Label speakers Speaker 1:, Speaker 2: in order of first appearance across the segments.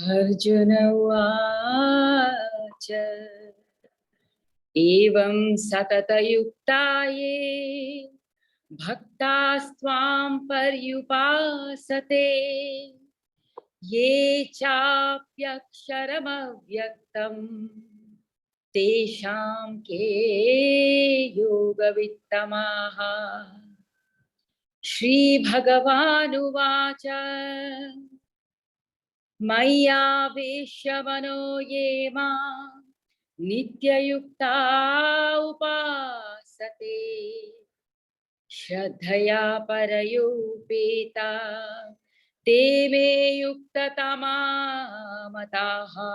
Speaker 1: Arjuna Vacha Evam Satata Yuktaye Bhaktastvam Paryupasate Ye Chapyaksharam Avyaktam Tesham Ke Yoga Vittamaha Shri Bhagavanu Vacha Maya Veshavano Yema Nityayukta Upasate Shraddhaya Parayupeta Te me Yuktatama Mataha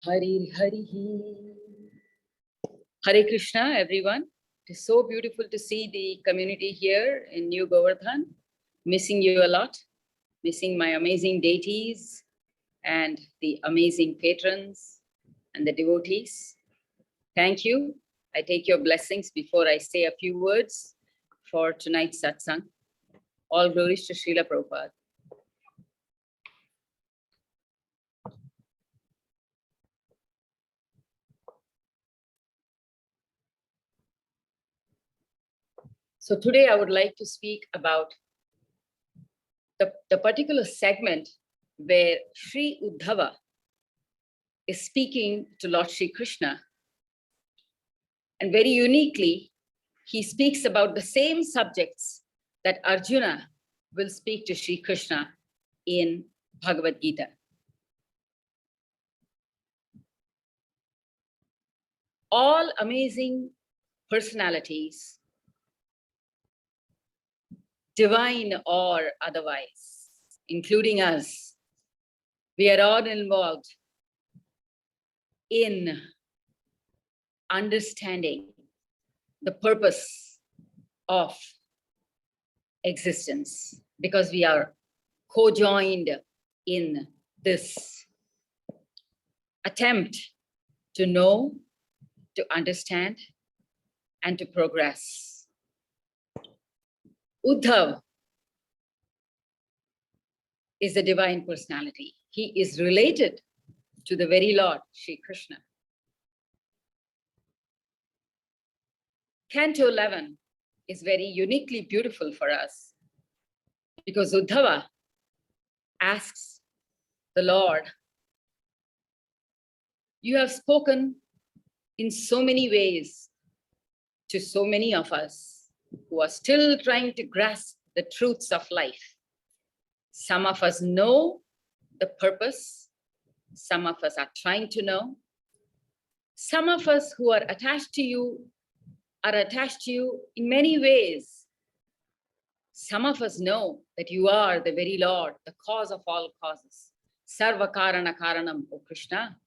Speaker 1: Hari Hari Hare Krishna, everyone. It is so beautiful to see the community here in New Govardhan. Missing you a lot, missing my amazing deities and the amazing patrons and the devotees. Thank you. I take your blessings before I say a few words for tonight's satsang. All glories to Srila Prabhupada. So today I would like to speak about the particular segment where Sri Uddhava is speaking to Lord Sri Krishna. And very uniquely, he speaks about the same subjects that Arjuna will speak to Sri Krishna in Bhagavad Gita. All amazing personalities, divine or otherwise, including us, we are all involved in understanding the purpose of existence, because we are co-joined in this attempt to know, to understand, and to progress. Uddhav is a divine personality. He is related to the very Lord, Sri Krishna. Canto 11 is very uniquely beautiful for us because Uddhava asks the Lord, you have spoken in so many ways to so many of us who are still trying to grasp the truths of life. Some of us know the purpose. Some of us are trying to know. Some of us who are attached to you are attached to you in many ways. Some of us know that you are the very Lord, the cause of all causes. Sarva Karana Karanam, O Krishna.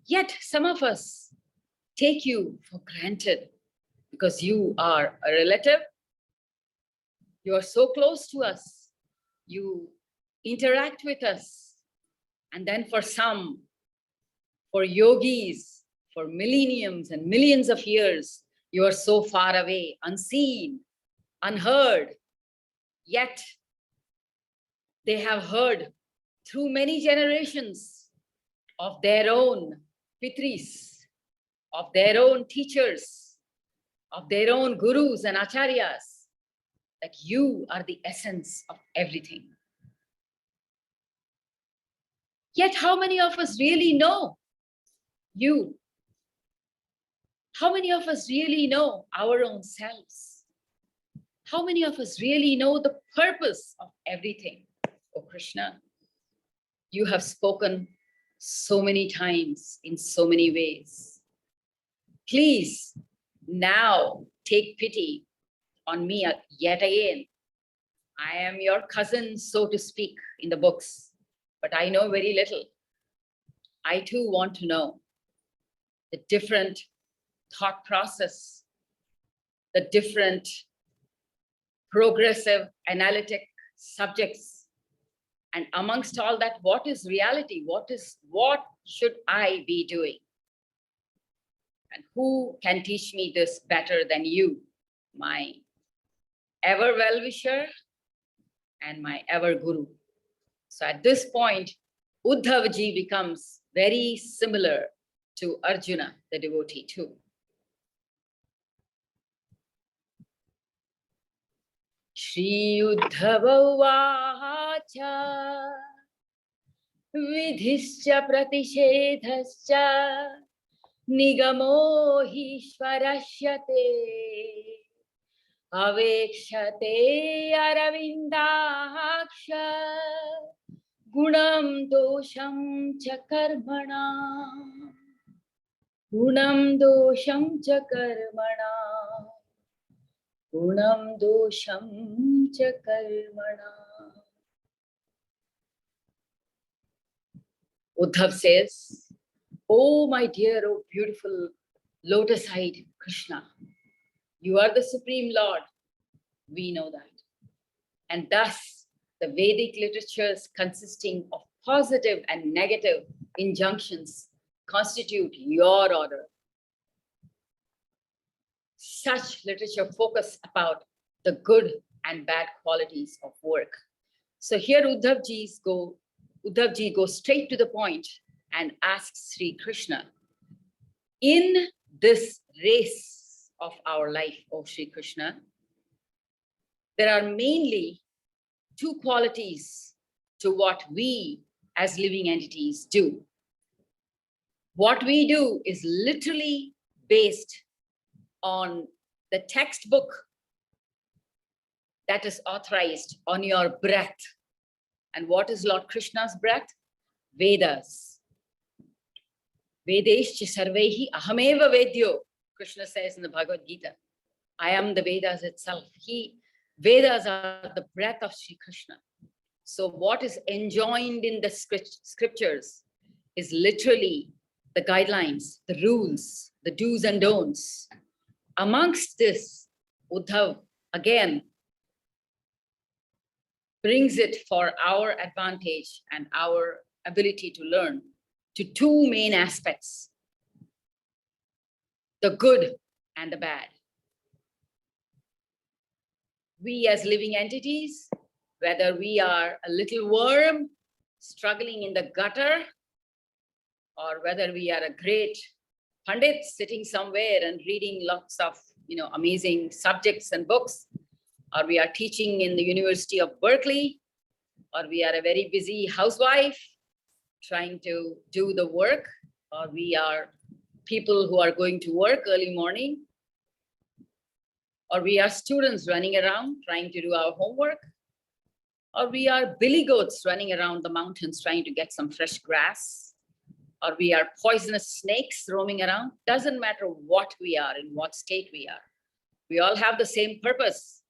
Speaker 1: Yet some of us take you for granted because you are a relative. You are so close to us. You interact with us. And then for some, for yogis, for millenniums and millions of years, you are so far away, unseen, unheard. Yet they have heard through many generations of their own pitris, of their own teachers, of their own gurus and acharyas, that you are the essence of everything. Yet how many of us really know you? How many of us really know our own selves? How many of us really know the purpose of everything? Oh Krishna, you have spoken so many times in so many ways. Please now take pity on me yet again. I am your cousin, so to speak, in the books, but I know very little. I too want to know the different thought process, the different progressive analytic subjects, and amongst all that, what is reality? What should I be doing? And who can teach me this better than you, my ever well-wisher, and my ever guru. So at this point, Uddhav ji becomes very similar to Arjuna, the devotee too. Shri Uddhava Vacha Vidhischa Pratishedhascha Nigamo Hishvarashyate Avekshate Aravindaksha Gunam Dosham Cha Karmana Gunam Dosham Cha Karmana Gunam Dosham Cha Karmana. Uddhav says, oh my dear, oh beautiful lotus-eyed Krishna, you are the Supreme Lord. We know that. And thus, the Vedic literatures consisting of positive and negative injunctions constitute your order. Such literature focus about the good and bad qualities of work. So here Uddhav ji goes straight to the point and asks Sri Krishna, in this race of our life, O Sri Krishna, there are mainly two qualities to what we as living entities do. What we do is literally based on the textbook that is authorized on your breath. And what is Lord Krishna's breath? Vedas. Vedescha sarvehi ahameva vedyo. Krishna says in the Bhagavad Gita, I am the Vedas itself. Vedas are the breath of Sri Krishna. So what is enjoined in the scriptures is literally the guidelines, the rules, the do's and don'ts. Amongst this, Uddhav again brings it for our advantage and our ability to learn to two main aspects, the good and the bad. We as living entities, whether we are a little worm struggling in the gutter, or whether we are a great Pandit sitting somewhere and reading lots of amazing subjects and books, or we are teaching in the University of Berkeley, or we are a very busy housewife trying to do the work, or we are people who are going to work early morning, or we are students running around trying to do our homework, or we are billy goats running around the mountains trying to get some fresh grass, or we are poisonous snakes roaming around. Doesn't matter what we are, in what state we are. We all have the same purpose.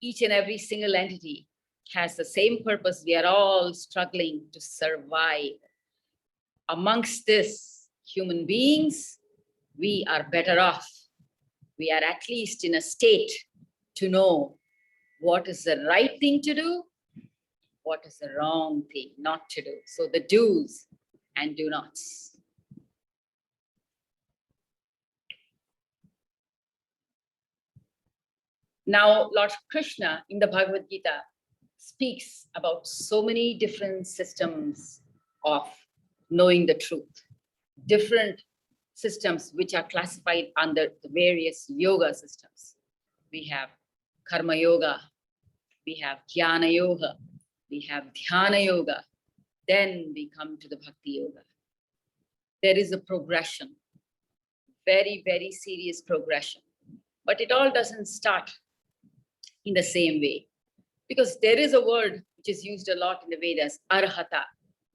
Speaker 1: Each and every single entity has the same purpose. We are all struggling to survive. Amongst this, human beings, we are better off. We are at least in a state to know what is the right thing to do, what is the wrong thing not to do. So the do's and do nots. Now, Lord Krishna in the Bhagavad Gita speaks about so many different systems of knowing the truth, different systems which are classified under the various yoga systems. We have Karma Yoga, we have Jnana Yoga, we have Dhyana Yoga, then we come to the Bhakti Yoga. There is a progression, very, very serious progression, but it all doesn't start in the same way, because there is a word which is used a lot in the Vedas, arhata,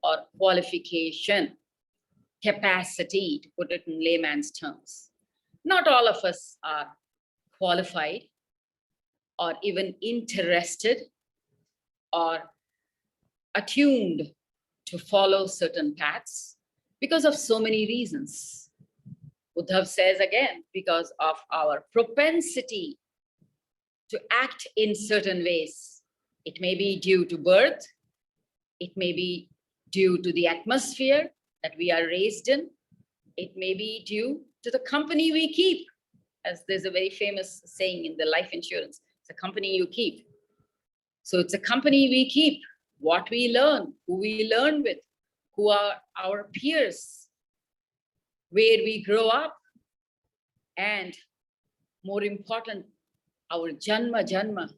Speaker 1: or qualification, capacity, to put it in layman's terms. Not all of us are qualified or even interested or attuned to follow certain paths because of so many reasons. Uddhav says again, because of our propensity to act in certain ways. It may be due to birth, it may be due to the atmosphere that we are raised in, it may be due to the company we keep. As there's a very famous saying in the life insurance, it's the company you keep. So it's a company we keep, what we learn, who we learn with, who are our peers, where we grow up, and more important, our janma,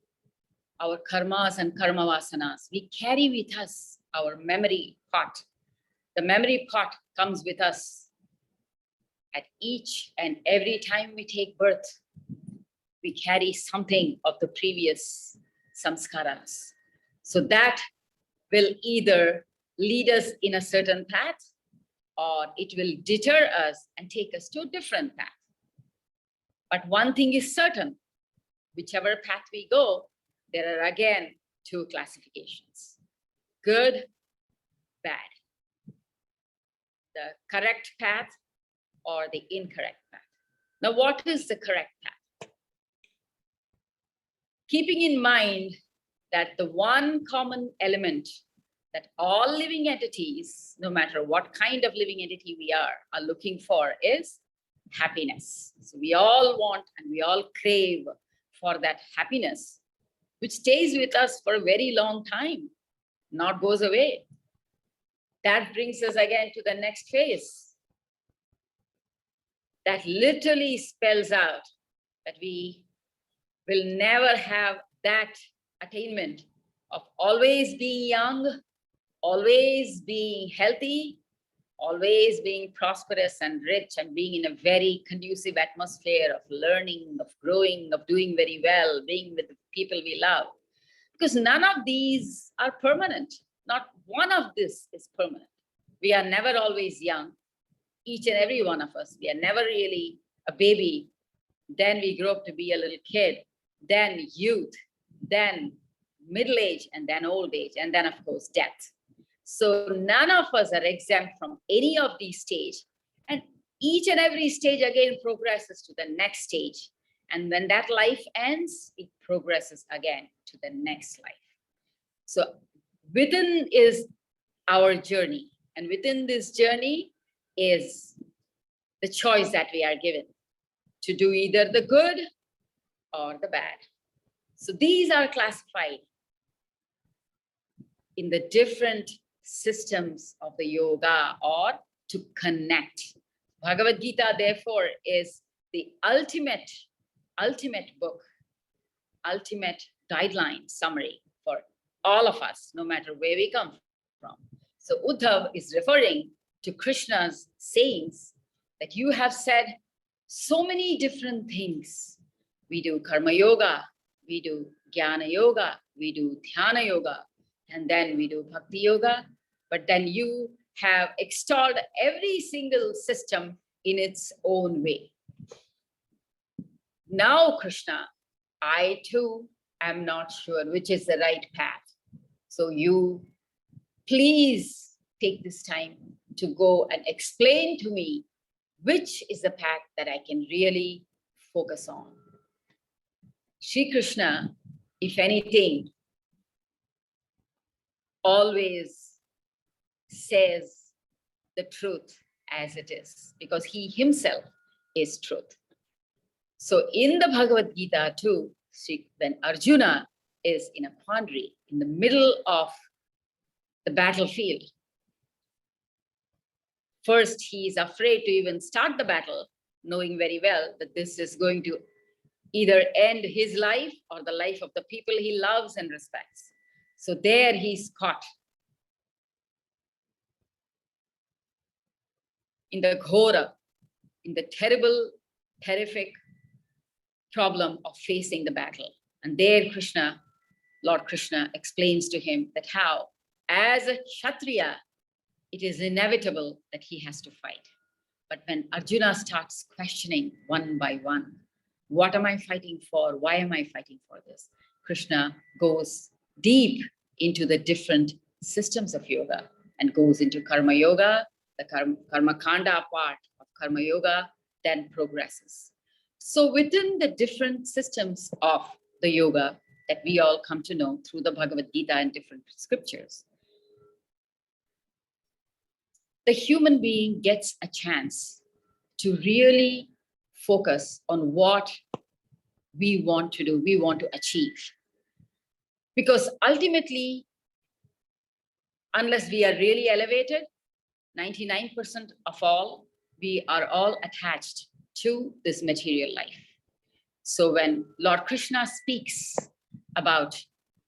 Speaker 1: our karmas and karma vasanas. We carry with us our memory pot. The memory pot comes with us at each and every time we take birth. We carry something of the previous samskaras. So that will either lead us in a certain path, or it will deter us and take us to a different path. But one thing is certain, whichever path we go, there are again two classifications: good, bad. The correct path or the incorrect path. Now, what is the correct path? Keeping in mind that the one common element that all living entities, no matter what kind of living entity we are looking for, is happiness. So we all want and we all crave for that happiness, which stays with us for a very long time, not goes away. That brings us again to the next phase. That literally spells out that we will never have that attainment of always being young, always being healthy, always being prosperous and rich, and being in a very conducive atmosphere of learning, of growing, of doing very well, being with the people we love. Because none of these are permanent. Not one of this is permanent. We are never always young. Each and every one of us, we are never really a baby. Then we grow up to be a little kid, then youth, then middle age, and then old age, and then of course death. So none of us are exempt from any of these stages. And each and every stage again progresses to the next stage. And when that life ends, it progresses again to the next life. So within is our journey. And within this journey is the choice that we are given to do either the good or the bad. So these are classified in the different systems of the yoga, or to connect. Bhagavad Gita, therefore, is the ultimate book, ultimate guideline summary for all of us, no matter where we come from. So Uddhav is referring to Krishna's sayings that you have said so many different things. We do karma yoga, we do jnana yoga, we do dhyana yoga, and then we do bhakti yoga. But then you have extolled every single system in its own way. Now, Krishna, I too am not sure which is the right path. So you please take this time to go and explain to me which is the path that I can really focus on. Sri Krishna, if anything, always says the truth as it is, because he himself is truth. So in the Bhagavad Gita too, when Arjuna is in a quandary in the middle of the battlefield, first he is afraid to even start the battle, knowing very well that this is going to either end his life or the life of the people he loves and respects. So there he's caught in the ghora, in the terrible, terrific problem of facing the battle. And there Krishna, Lord Krishna, explains to him that how, as a Kshatriya, it is inevitable that he has to fight. But when Arjuna starts questioning one by one, what am I fighting for? Why am I fighting for this? Krishna goes deep into the different systems of yoga and goes into karma yoga, the karma kanda part of karma yoga, then progresses. So within the different systems of the yoga that we all come to know through the Bhagavad Gita and different scriptures, the human being gets a chance to really focus on what we want to do, we want to achieve. Because ultimately, unless we are really elevated, 99% of all, we are all attached to this material life. So when Lord Krishna speaks about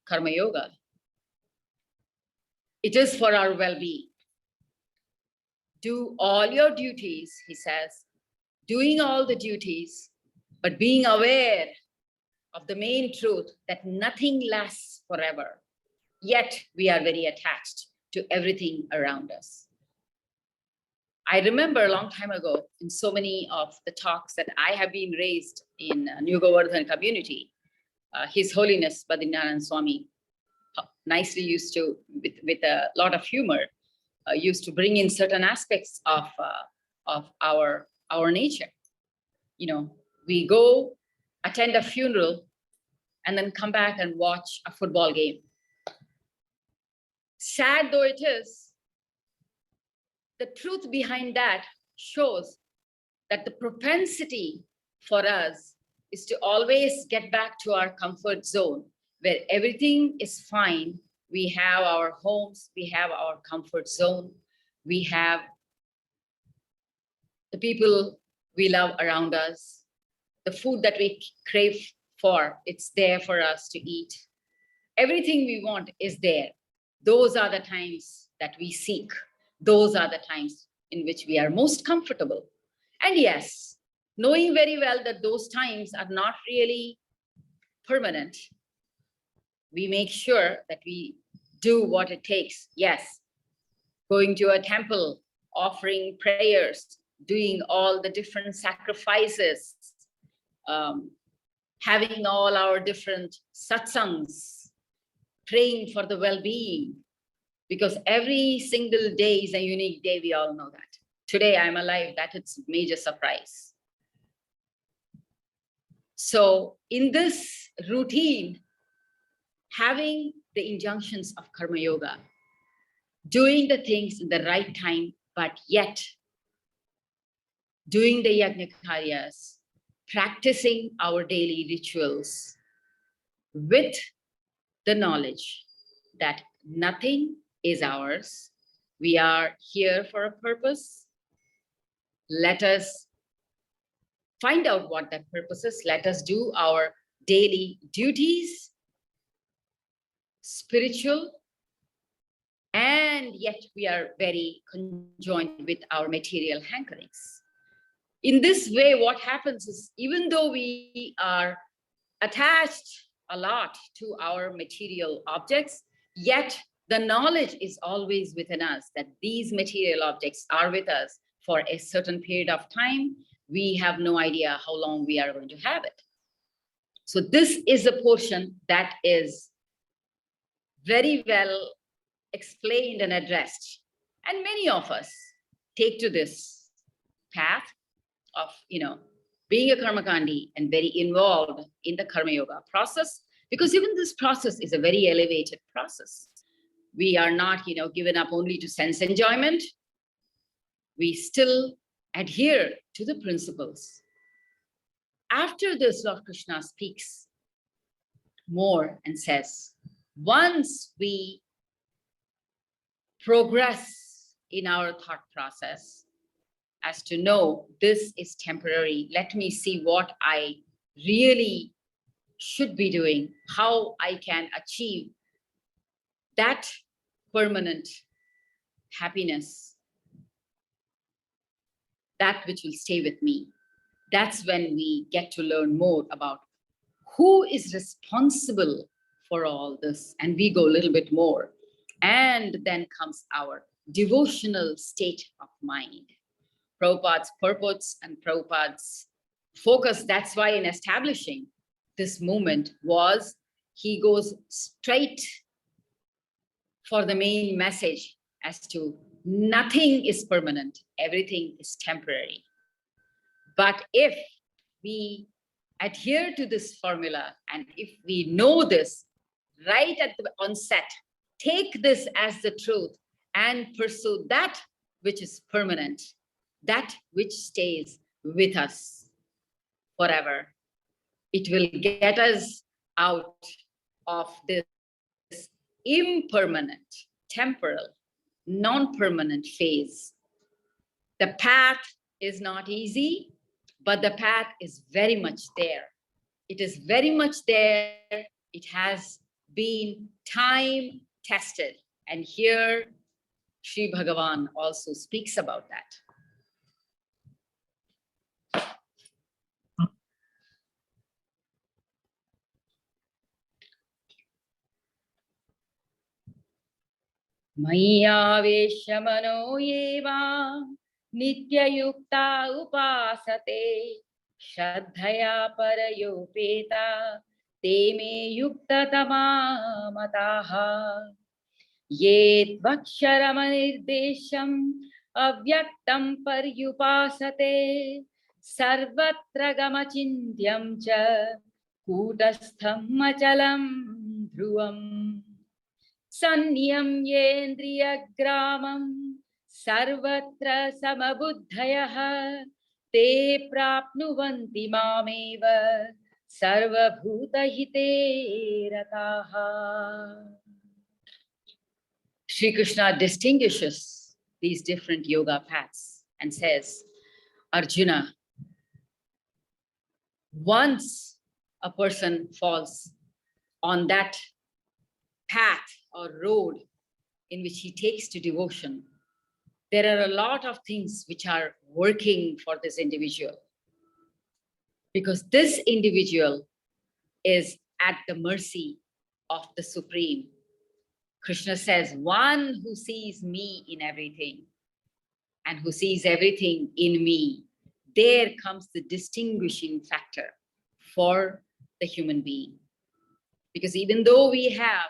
Speaker 1: Karma Yoga, it is for our well-being. Do all your duties, he says, doing all the duties, but being aware of the main truth that nothing lasts forever. Yet we are very attached to everything around us. I remember a long time ago in so many of the talks that I have been raised in New Govardhan community, His Holiness Badrinaran Swami nicely used to, with a lot of humor, used to bring in certain aspects of our nature. You know, we go attend a funeral and then come back and watch a football game. Sad though it is, the truth behind that shows that the propensity for us is to always get back to our comfort zone where everything is fine. We have our homes, we have our comfort zone, we have the people we love around us, the food that we crave for, it's there for us to eat. Everything we want is there. Those are the times that we seek. Those are the times in which we are most comfortable. And yes, knowing very well that those times are not really permanent, we make sure that we do what it takes. Yes, going to a temple, offering prayers, doing all the different sacrifices, having all our different satsangs, praying for the well-being, because every single day is a unique day, we all know that. Today I'm alive, that is a major surprise. So in this routine, having the injunctions of Karma Yoga, doing the things in the right time, but yet doing the yajna karyas, practicing our daily rituals with the knowledge that nothing is ours. We are here for a purpose. Let us find out what that purpose is. Let us do our daily duties, spiritual, and yet we are very conjoined with our material hankerings. In this way, what happens is, even though we are attached a lot to our material objects, yet the knowledge is always within us that these material objects are with us for a certain period of time. We have no idea how long we are going to have it. So this is a portion that is very well explained and addressed. And many of us take to this path of, being a karmakandi and very involved in the karma yoga process, because even this process is a very elevated process. We are not, given up only to sense enjoyment. We still adhere to the principles. After this, Lord Krishna speaks more and says, once we progress in our thought process as to know this is temporary, let me see what I really should be doing, how I can achieve that permanent happiness, that which will stay with me. That's when we get to learn more about who is responsible for all this, and we go a little bit more. And then comes our devotional state of mind. Prabhupada's purpose and Prabhupada's focus, that's why in establishing this movement was, he goes straight for the main message as to nothing is permanent, everything is temporary. But if we adhere to this formula, and if we know this right at the onset, take this as the truth and pursue that which is permanent, that which stays with us forever. It will get us out of this impermanent, temporal, non-permanent phase. The path is not easy, but the path is very much there. It is very much there. It has been time tested. And here, Sri Bhagavan also speaks about that. Maya mano yeva nityayukta upasate shraddhaya parayopeta te me yukta tama mataha yet vaksharamanirdesyam avyaktam paryupasate sarvatra gamachintyam cha kutastham achalam dhruvam Sanyam yendriya gramam sarvatra samabuddhayah te prapnuvanti mameva sarvabhuta hite rataha. Sri Krishna distinguishes these different yoga paths and says, Arjuna, once a person falls on that path or road in which he takes to devotion, there are a lot of things which are working for this individual. Because this individual is at the mercy of the Supreme. Krishna says, one who sees me in everything and who sees everything in me, there comes the distinguishing factor for the human being. Because even though we have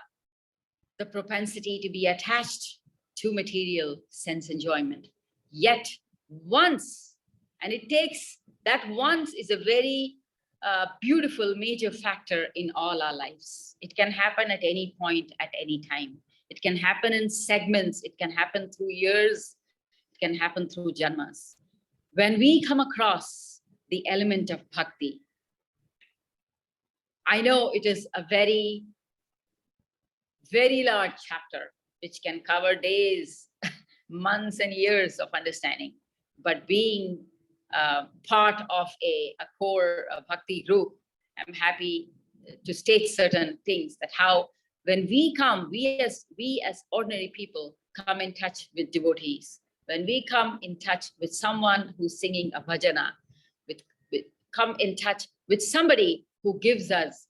Speaker 1: the propensity to be attached to material sense enjoyment, yet once, and it takes, that once is a very beautiful major factor in all our lives. It can happen at any point, at any time. It can happen in segments, it can happen through years, it can happen through janmas. When we come across the element of bhakti, I know it is a very, very large chapter, which can cover days, months and years of understanding. But being part of a core bhakti group, I'm happy to state certain things, that how when we come, we as ordinary people come in touch with devotees, when we come in touch with someone who's singing a bhajana, with come in touch with somebody who gives us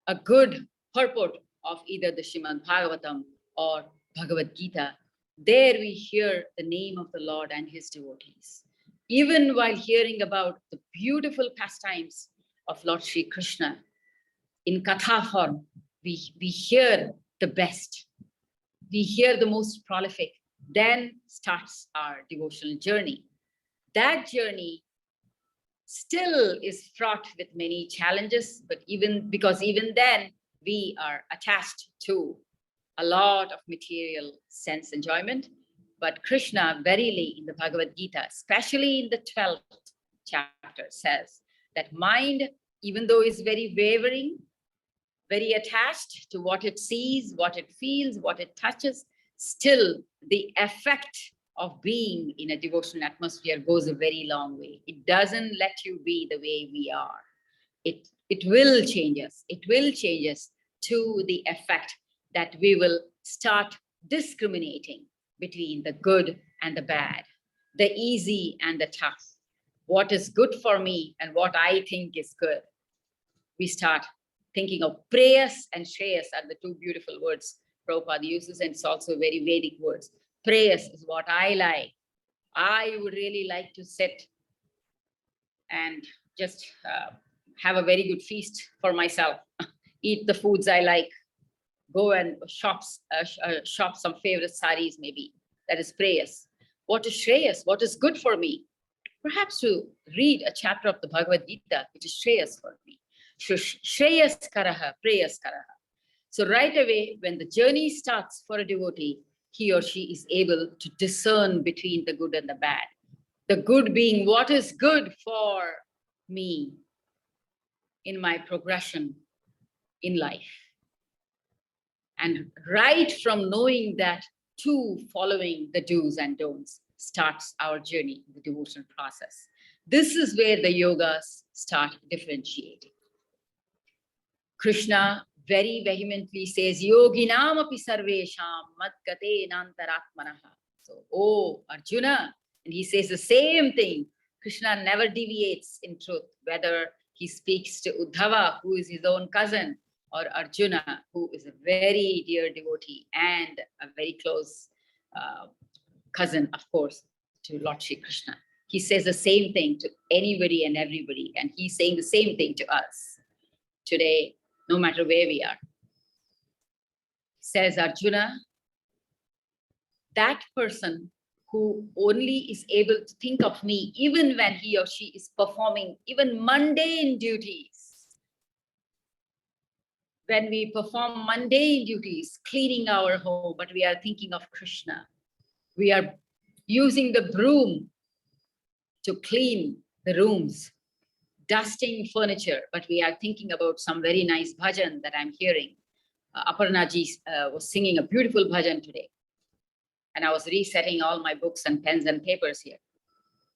Speaker 1: a good purport of either the Srimad Bhagavatam or Bhagavad Gita, there we hear the name of the Lord and his devotees. Even while hearing about the beautiful pastimes of Lord Sri Krishna, in Katha form, we hear the best. We hear the most prolific. Then starts our devotional journey. That journey still is fraught with many challenges, but even then we are attached to a lot of material sense enjoyment. But Krishna verily in the Bhagavad Gita, especially in the 12th chapter, says that mind, even though is very wavering, very attached to what it sees, what it feels, what it touches, still the effect of being in a devotional atmosphere goes a very long way. It doesn't let you be the way we are. It will change us. It will change us to the effect that we will start discriminating between the good and the bad, the easy and the tough, what is good for me and what I think is good. We start thinking of prayas and shreyas are the two beautiful words Prabhupada uses, and it's also very Vedic words. Prayas is what I like. I would really like to sit and just have a very good feast for myself, eat the foods I like, go and shop some favorite saris maybe. That is prayas. What is shreyas? What is good for me? Perhaps to read a chapter of the Bhagavad Gita, which is shreyas for me. Shreyas karaha, prayas karaha. So right away, when the journey starts for a devotee, he or she is able to discern between the good and the bad. The good being what is good for me in my progression in life. And right from knowing that to following the do's and don'ts starts our journey, the devotional process. This is where the yogas start differentiating. Krishna very vehemently says, Yoginam api sarvesham madgate nantaratmanaha. So, oh, Arjuna, and he says the same thing. Krishna never deviates in truth, whether he speaks to Uddhava, who is his own cousin, or Arjuna, who is a very dear devotee and a very close cousin, of course, to Lord Shri Krishna. He says the same thing to anybody and everybody, and he's saying the same thing to us today, no matter where we are. Says Arjuna, that person who only is able to think of me even when he or she is performing even mundane duties. When we perform mundane duties, cleaning our home, but we are thinking of Krishna. We are using the broom to clean the rooms, dusting furniture, but we are thinking about some very nice bhajan that I'm hearing. Aparna ji was singing a beautiful bhajan today. And I was resetting all my books and pens and papers here.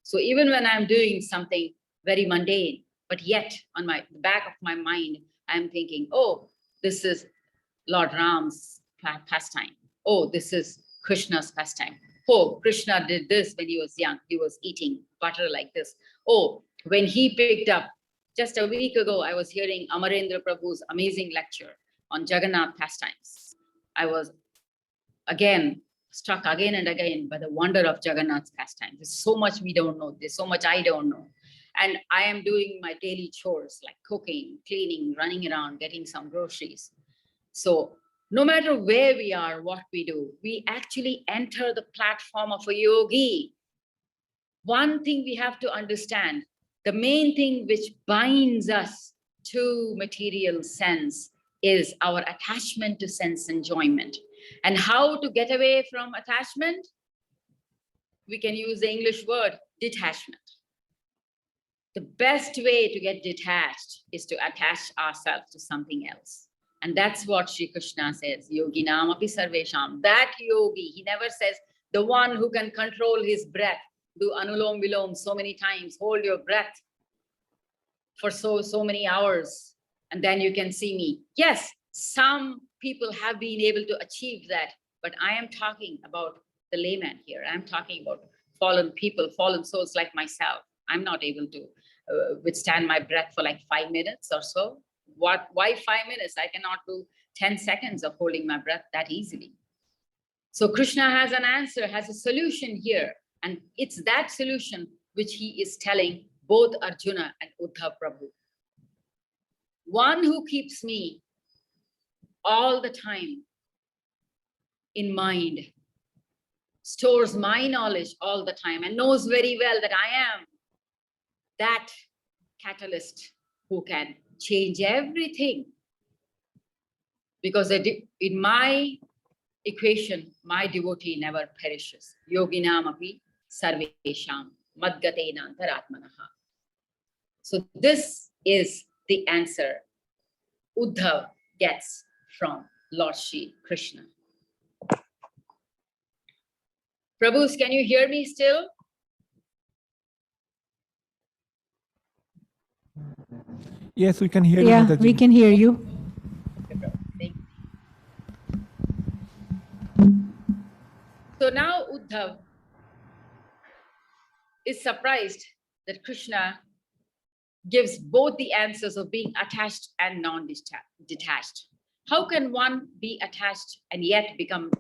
Speaker 1: So even when I'm doing something very mundane, but yet on the back of my mind, I'm thinking, oh, this is Lord Ram's pastime. Oh, this is Krishna's pastime. Oh, Krishna did this when he was young. He was eating butter like this. Oh, when he picked up, just a week ago, I was hearing Amarendra Prabhu's amazing lecture on Jagannath pastimes. I was again struck again and again by the wonder of Jagannath's pastimes. There's so much we don't know. There's so much I don't know. And I am doing my daily chores like cooking, cleaning, running around, getting some groceries. So no matter where we are, what we do, we actually enter the platform of a yogi. One thing we have to understand, the main thing which binds us to material sense is our attachment to sense enjoyment. And how to get away from attachment? We can use the English word detachment. The best way to get detached is to attach ourselves to something else. And that's what Sri Krishna says, Yoginam api sarvesham. That yogi, he never says the one who can control his breath, do anulom vilom so many times, hold your breath for so many hours, and then you can see me. Yes, some people have been able to achieve that, but I am talking about the layman here. I'm talking about fallen people, fallen souls like myself. I'm not able to withstand my breath for like 5 minutes or so. Why 5 minutes? I cannot do 10 seconds of holding my breath that easily. So Krishna has an answer, has a solution here. And it's that solution which he is telling both Arjuna and Uddhav Prabhu. One who keeps me all the time in mind, stores my knowledge all the time and knows very well that I am that catalyst who can change everything. Because in my equation, my devotee never perishes. Yoginam api sarvesham madgatena antaratmanaha. So this is the answer Uddhav gets from Lord Shri Krishna. Prabhus, can you hear me still?
Speaker 2: Yes, we can hear you.
Speaker 3: Yeah, we can hear you.
Speaker 1: So now Uddhav is surprised that Krishna gives both the answers of being attached and non-detached. How can one be attached and yet become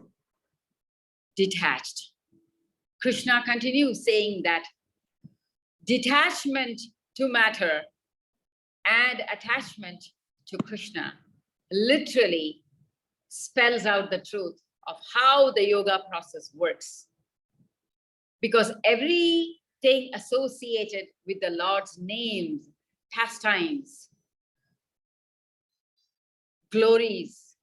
Speaker 1: detached? Krishna continues saying that detachment to matter and attachment to Krishna literally spells out the truth of how the yoga process works. Because everything associated with the Lord's names, pastimes, glories,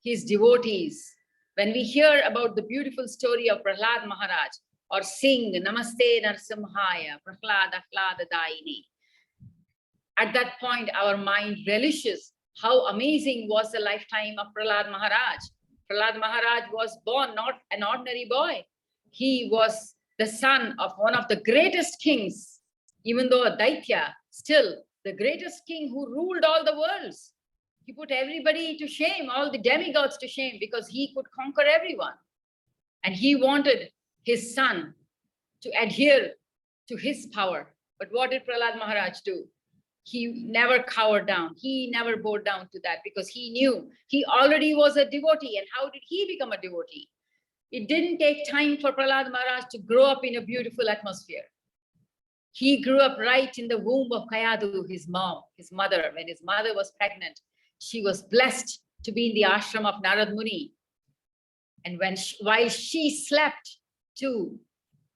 Speaker 1: his devotees, when we hear about the beautiful story of Prahlad Maharaj or sing Namaste Narsimhaya, Prahlad Ahlada Daini, at that point, our mind relishes How amazing was the lifetime of Prahlad Maharaj. Prahlad Maharaj was born not an ordinary boy. He was the son of one of the greatest kings, even though a Daitya, still the greatest king who ruled all the worlds. He put everybody to shame, all the demigods to shame, because he could conquer everyone. And he wanted his son to adhere to his power. But what did Prahlad Maharaj do? He never cowered down. He never bowed down to that, because he knew he already was a devotee. And how did he become a devotee? It didn't take time for Prahlad Maharaj to grow up in a beautiful atmosphere. He grew up right in the womb of Kayadu, his mom, his mother. When his mother was pregnant, she was blessed to be in the ashram of Narad Muni. And while she slept to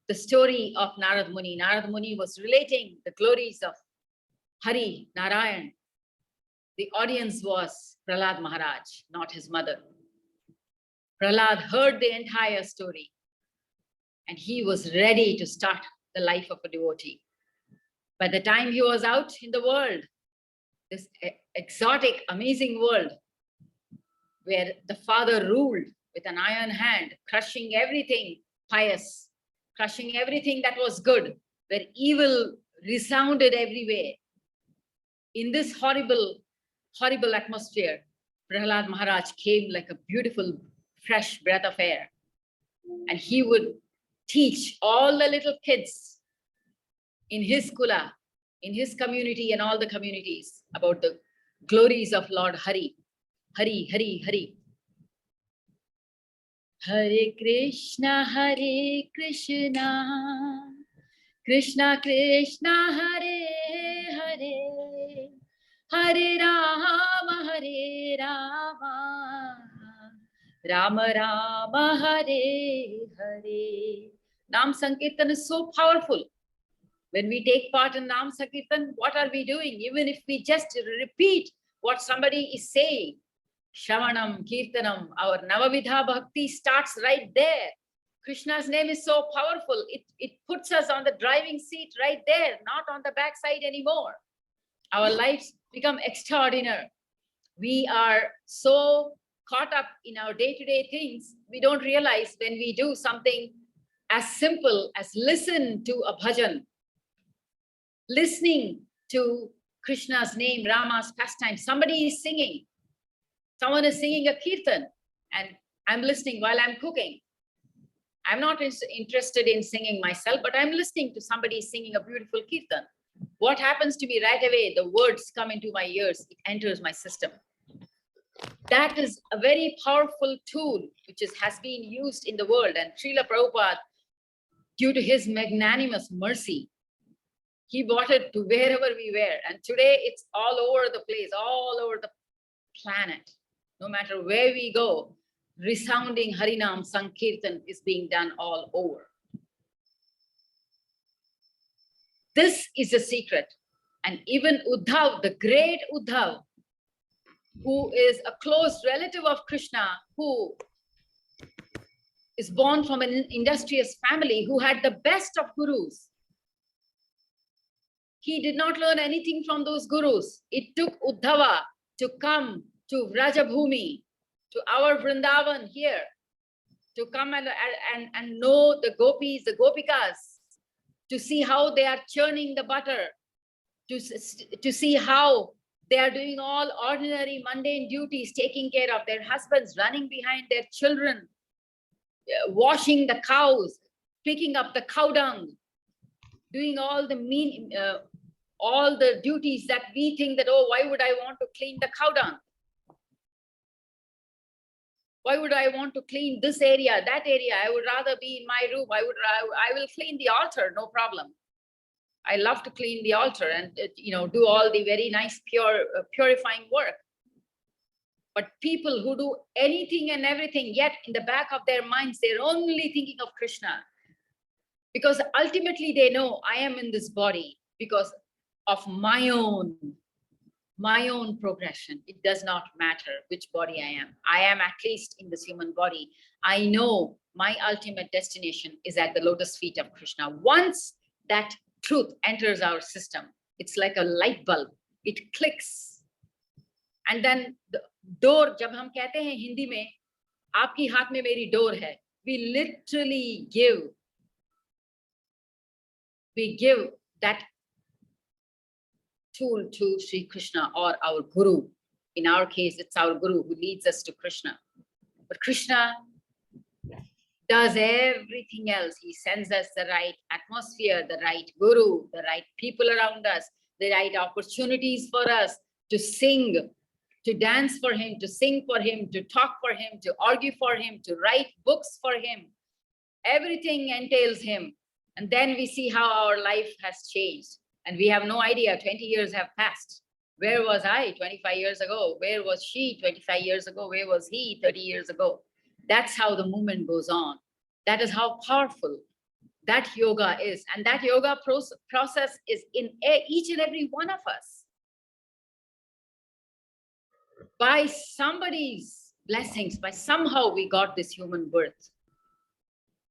Speaker 1: the story of Narad Muni was relating the glories of Hari, Narayan. The audience was Prahlad Maharaj, not his mother. Prahlad heard the entire story, and he was ready to start the life of a devotee. By the time he was out in the world, this exotic, amazing world, where the father ruled with an iron hand, crushing everything pious, crushing everything that was good, where evil resounded everywhere. In this horrible, horrible atmosphere, Prahlad Maharaj came like a beautiful, fresh breath of air. And he would teach all the little kids in his kula, in his community and all the communities about the glories of Lord Hari. Hari, Hari, Hari. Hare Krishna, Krishna Krishna, Hare Hare, Hare Rama, Rama Rama, Hare Hare. Nam Sankirtan is so powerful. When we take part in Nam Sankirtan, what are we doing? Even if we just repeat what somebody is saying, Shravanam, Kirtanam, our Navavidha Bhakti starts right there. Krishna's name is so powerful. It puts us on the driving seat right there, not on the backside anymore. Our lives become extraordinary. We are so caught up in our day-to-day things, we don't realize when we do something as simple as listen to a bhajan, listening to Krishna's name, Rama's pastime. Somebody is singing. Someone is singing a kirtan, and I'm listening while I'm cooking. I'm not interested in singing myself, but I'm listening to somebody singing a beautiful kirtan. What happens to me right away? The words come into my ears. It enters my system. That is a very powerful tool which has been used in the world. And Srila Prabhupada, due to his magnanimous mercy, he brought it to wherever we were. And today it's all over the place, all over the planet. No matter where we go, resounding Harinam Sankirtan is being done all over. This is a secret. And even Uddhav, the great Uddhav, who is a close relative of Krishna, who is born from an industrious family, who had the best of gurus. He did not learn anything from those gurus. It took Uddhava to come to Vrajabhumi, to our Vrindavan here, to come and know the gopis, the gopikas, to see how they are churning the butter, to see how they are doing all ordinary mundane duties, taking care of their husbands, running behind their children, washing the cows, picking up the cow dung, doing all the duties that we think that, oh, why would I want to clean the cow dung? Why would I want to clean this area, that area? I would rather be in my room. I will clean the altar, no problem. I love to clean the altar and do all the very nice purifying work. But people who do anything and everything, yet in the back of their minds, they're only thinking of Krishna. Because ultimately they know I am in this body because of my own progression. It does not matter which body I am. I am at least in this human body. I know my ultimate destination is at the lotus feet of Krishna. Once that truth enters our system, it's like a light bulb. It clicks. And then the door, जब हम कहते हैं हिंदी में, आपकी हाथ में मेरी door है, we literally give that tool to Sri Krishna or our Guru. In our case, it's our Guru who leads us to Krishna. But Krishna does everything else. He sends us the right atmosphere, the right Guru, the right people around us, the right opportunities for us to sing, to dance for him, to sing for him, to talk for him, to argue for him, to write books for him. Everything entails him. And then we see how our life has changed. And we have no idea, 20 years have passed. Where was I 25 years ago? Where was she 25 years ago? Where was he 30 years ago? That's how the movement goes on. That is how powerful that yoga is. And that yoga process is in each and every one of us. By somebody's blessings, by somehow we got this human birth.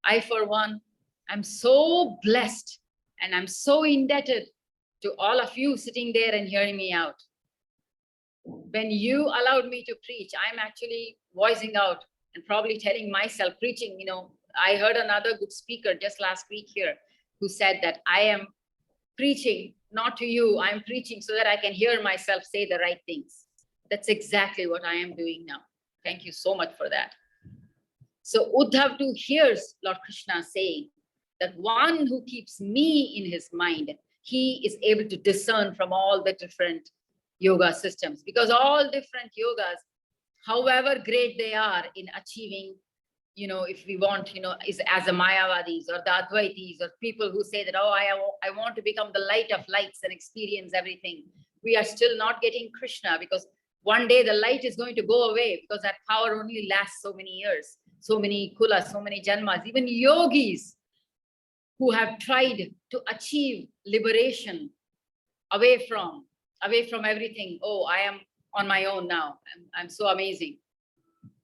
Speaker 1: I, for one, I'm so blessed and I'm so indebted to all of you sitting there and hearing me out. When you allowed me to preach, I'm actually voicing out and probably telling myself, preaching, you know, I heard another good speaker just last week here who said that I am preaching, not to you, I'm preaching so that I can hear myself say the right things. That's exactly what I am doing now. Thank you so much for that. So Uddhav too hears Lord Krishna saying that one who keeps me in his mind, he is able to discern from all the different yoga systems, because all different yogas, however great they are in achieving, you know, if we want, you know, is as a Mayavadis or the Advaitis or people who say that, oh, I want to become the light of lights and experience everything. We are still not getting Krishna, because one day the light is going to go away, because that power only lasts so many years, so many kulas, so many janmas. Even yogis who have tried to achieve liberation away from everything. Oh, I am on my own now. I'm so amazing.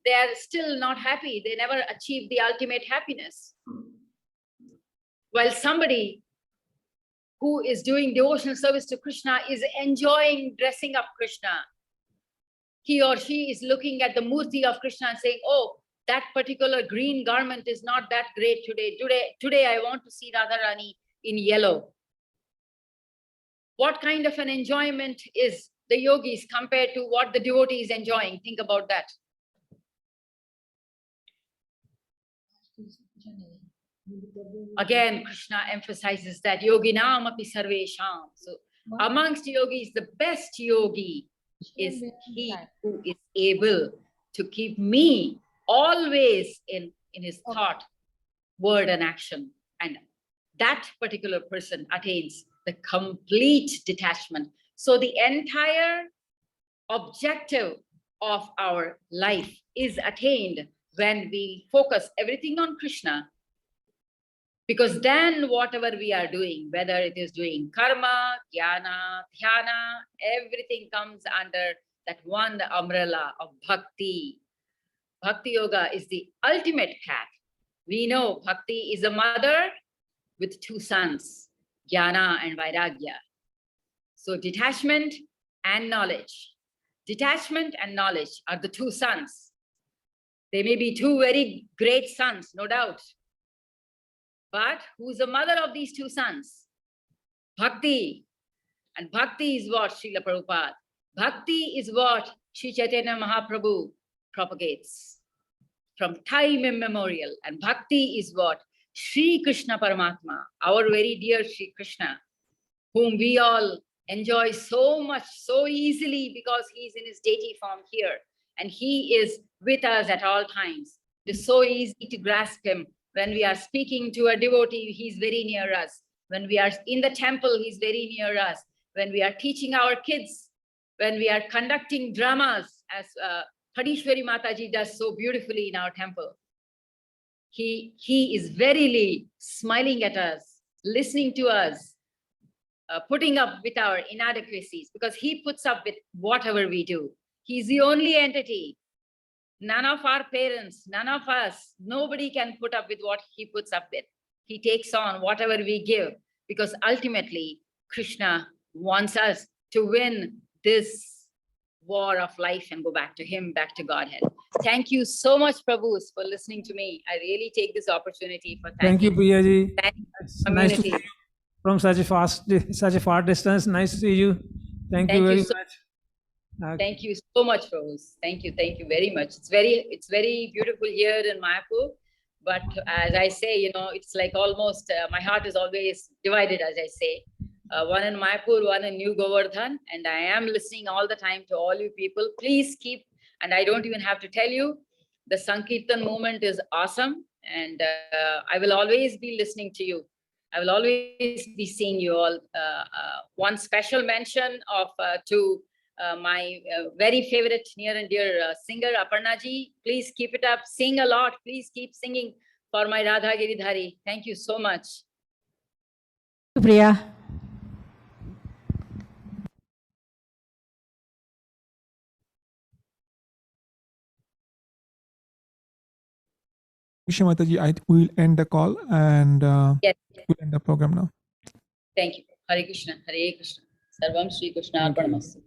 Speaker 1: They are still not happy. They never achieve the ultimate happiness. While somebody who is doing devotional service to Krishna is enjoying dressing up Krishna. He or she is looking at the murti of Krishna and saying, oh, that particular green garment is not that great today. Today I want to see Radharani in yellow. What kind of an enjoyment is the yogis compared to what the devotee is enjoying? Think about that. Again, Krishna emphasizes that yoginam api sarvesham. So amongst yogis, the best yogi is he who is able to keep me always in his thought, word, and action. And that particular person attains the complete detachment. So the entire objective of our life is attained when we focus everything on Krishna. Because then whatever we are doing, whether it is doing karma, jnana, dhyana, everything comes under that one umbrella of bhakti. Bhakti yoga is the ultimate path. We know bhakti is a mother with two sons, jnana and vairagya. So detachment and knowledge. Detachment and knowledge are the two sons. They may be two very great sons, no doubt. But who's the mother of these two sons? Bhakti. And bhakti is what Srila Prabhupada. Bhakti is what Sri Chaitanya Mahaprabhu propagates from time immemorial. And bhakti is what Sri Krishna Paramatma, our very dear Sri Krishna, whom we all enjoy so much, so easily, because he's in his deity form here. And he is with us at all times. It is so easy to grasp him. When we are speaking to a devotee, he's very near us. When we are in the temple, he's very near us. When we are teaching our kids, when we are conducting dramas, as Khadishwari Mataji does so beautifully in our temple, he is verily smiling at us, listening to us, putting up with our inadequacies, because he puts up with whatever we do. He's the only entity. None of our parents, none of us, nobody can put up with what he puts up with. He takes on whatever we give, because ultimately Krishna wants us to win this war of life and go back to him, back to Godhead. Thank you so much, Prabhus, for listening to me. I really take this opportunity for
Speaker 3: Thank you, Priya ji.
Speaker 1: thanking
Speaker 3: It's
Speaker 1: the
Speaker 3: nice to see
Speaker 1: community.
Speaker 3: you from such a far distance. Nice to see you. Thank you
Speaker 1: Thank you
Speaker 3: very
Speaker 1: so
Speaker 3: much.
Speaker 1: Thank you so much, Prabhus. Thank you very much. It's very beautiful here in Mayapur. But as I say, it's like almost my heart is always divided, as I say. One in Mayapur, one in New Govardhan, and I am listening all the time to all you people. Please keep, and I don't even have to tell you, the Sankirtan movement is awesome, and I will always be listening to you. I will always be seeing you all. One special mention to my very favorite near and dear singer, Aparna ji. Please keep it up. Sing a lot. Please keep singing for my Radha Giridhari. Thank you so much.
Speaker 4: Priya.
Speaker 2: Krishna Mataji, we'll end the call and
Speaker 1: Yes.
Speaker 2: we'll end the program now.
Speaker 1: Thank you. Hare Krishna. Hare Krishna. Sarvam Shri Krishna
Speaker 3: Thank you.
Speaker 1: Arpanamastu.